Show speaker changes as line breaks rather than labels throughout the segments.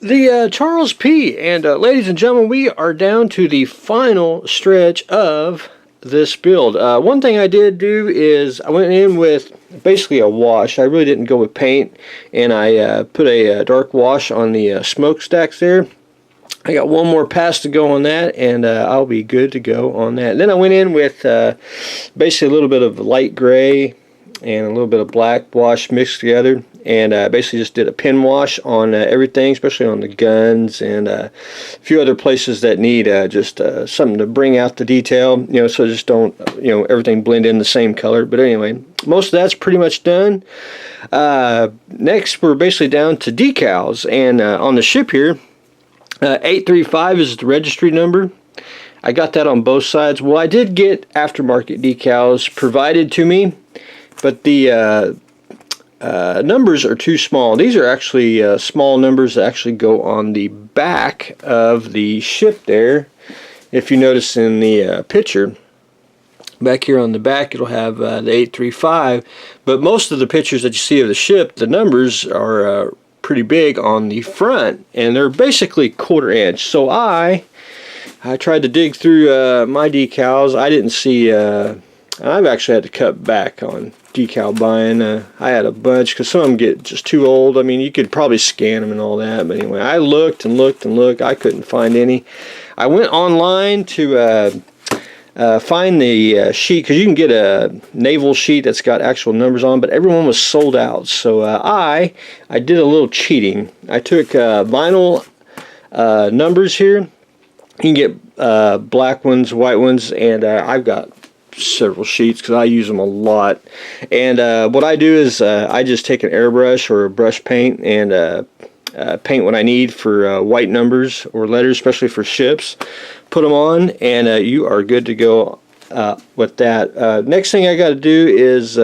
The Charles P. And ladies and gentlemen, we are down to the final stretch of this build. One thing I did do is I went in with basically a wash. I really didn't go with paint, and I put a dark wash on the smokestacks there. I got one more pass to go on that, and I'll be good to go on that. And then I went in with basically a little bit of light gray and a little bit of black wash mixed together, and basically just did a pen wash on everything, especially on the guns and a few other places that need just something to bring out the detail, so just don't, everything blend in the same color. But anyway, most of that's pretty much done. Next, we're basically down to decals, and on the ship here, 835 is the registry number. I got that on both sides. Well, I did get aftermarket decals provided to me, but the numbers are too small. These are actually small numbers that actually go on the back of the ship there. If you notice in the picture, back here on the back, it'll have the 835, but most of the pictures that you see of the ship, the numbers are pretty big on the front, and they're basically 1/4 inch. So I tried to dig through my decals. I didn't see, I've actually had to cut back on decal buying. I had a bunch because some of them get just too old. I mean, you could probably scan them and all that, but anyway, I looked and looked and looked. I couldn't find any. I went online to find the sheet, because you can get a naval sheet that's got actual numbers on, but everyone was sold out. So I did a little cheating. I took vinyl numbers here. You can get black ones, white ones, and I've got several sheets because I use them a lot. And what I do is I just take an airbrush or a brush paint and paint what I need for white numbers or letters, especially for ships. Put them on, and you are good to go with that. Next thing I got to do is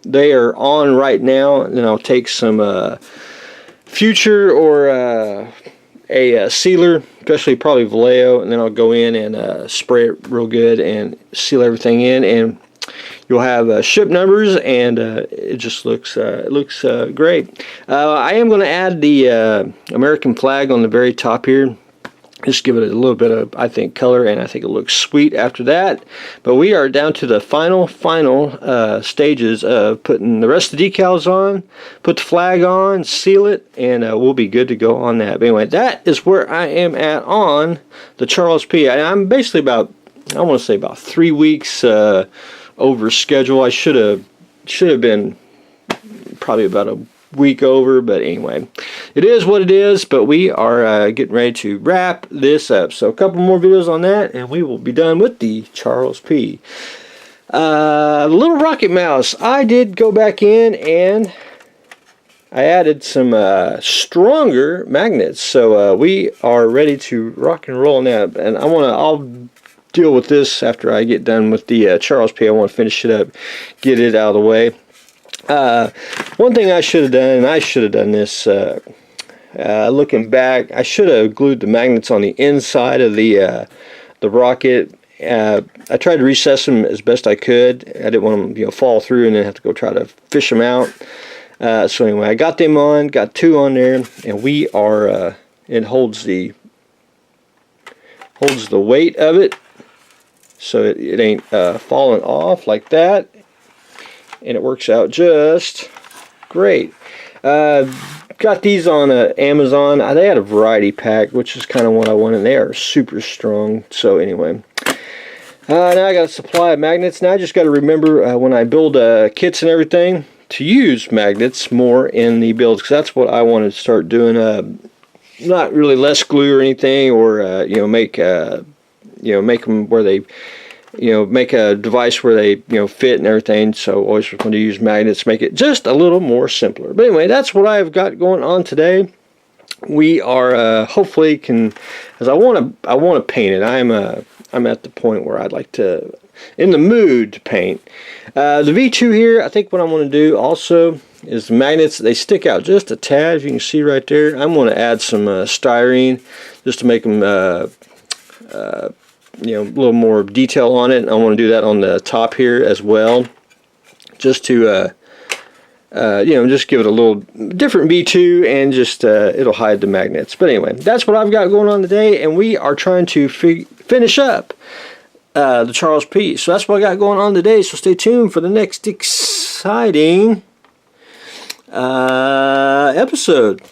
they are on right now, and then I'll take some Future or a sealer, especially probably Vallejo, and then I'll go in and spray it real good and seal everything in, and you'll have ship numbers, and it just looks great. I am going to add the American flag on the very top here. Just give it a little bit of, I think, color, and I think it looks sweet after that. But we are down to the final stages of putting the rest of the decals on, put the flag on, seal it, and we'll be good to go on that. But anyway, that is where I am at on the Charles P. I'm basically about, I want to say about 3 weeks over schedule. I should have been probably about a week over, but anyway, it is what it is. But we are getting ready to wrap this up, so a couple more videos on that and we will be done with the Charles P. Little rocket mouse, I did go back in and I added some stronger magnets, so we are ready to rock and roll now. And I'll deal with this after I get done with the Charles P. I want to finish it up, get it out of the way. One thing I should have done, and I should have done this, looking back, I should have glued the magnets on the inside of the rocket. I tried to recess them as best I could. I didn't want them, fall through and then have to go try to fish them out. So anyway, I got them on, got 2 on there, and we are, it holds the weight of it, so it ain't falling off like that. And it works out just great. Got these on Amazon. They had a variety pack, which is kind of what I wanted. They are super strong. So anyway, now I got a supply of magnets. Now I just got to remember when I build kits and everything to use magnets more in the builds, because that's what I want to start doing. Not really less glue or anything, or make them where they, make a device where they, fit and everything. So always want to use magnets, make it just a little more simpler. But anyway, that's what I've got going on today. We are hopefully as I want to paint it. I'm at the point where I'd like to, in the mood to paint. The V2 here, I think what I'm going to do also is the magnets. They stick out just a tad, as you can see right there. I'm going to add some styrene just to make them a little more detail on it. I want to do that on the top here as well, just to you know, just give it a little different V2 and just it'll hide the magnets. But anyway, that's what I've got going on today, and we are trying to finish up the Charles P. So that's what I got going on today, so stay tuned for the next exciting episode.